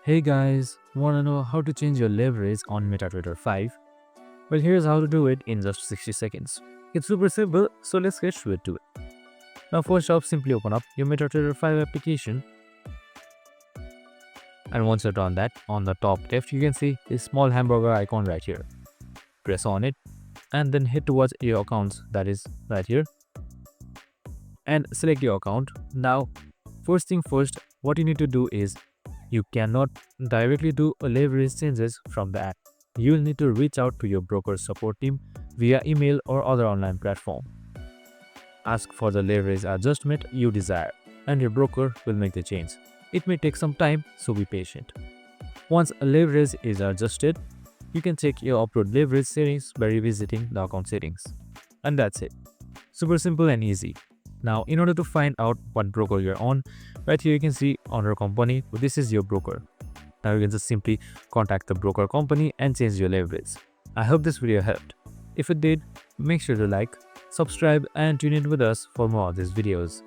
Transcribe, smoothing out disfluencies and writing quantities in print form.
Hey guys, wanna know how to change your leverage on MetaTrader 5? Well, here's how to do it in just 60 seconds. It's super simple, so let's get straight to it. Now first off, simply open up your MetaTrader 5 application, and once you're done that, on the top left you can see a small hamburger icon right here. Press on it and then hit towards your accounts, that is right here, and select your account. Now first thing first, what you need to do is you cannot directly do a leverage changes from the app. You'll need to reach out to your broker support team via email or other online platform. Ask for the leverage adjustment you desire, and your broker will make the change. It may take some time, so be patient. Once a leverage is adjusted, you can check your upload leverage settings by revisiting the account settings. And that's it. Super simple and easy. Now, in order to find out what broker you're on, right here you can see on your company, this is your broker. Now you can just simply contact the broker company and change your leverage. I hope this video helped. If it did, make sure to like, subscribe and tune in with us for more of these videos.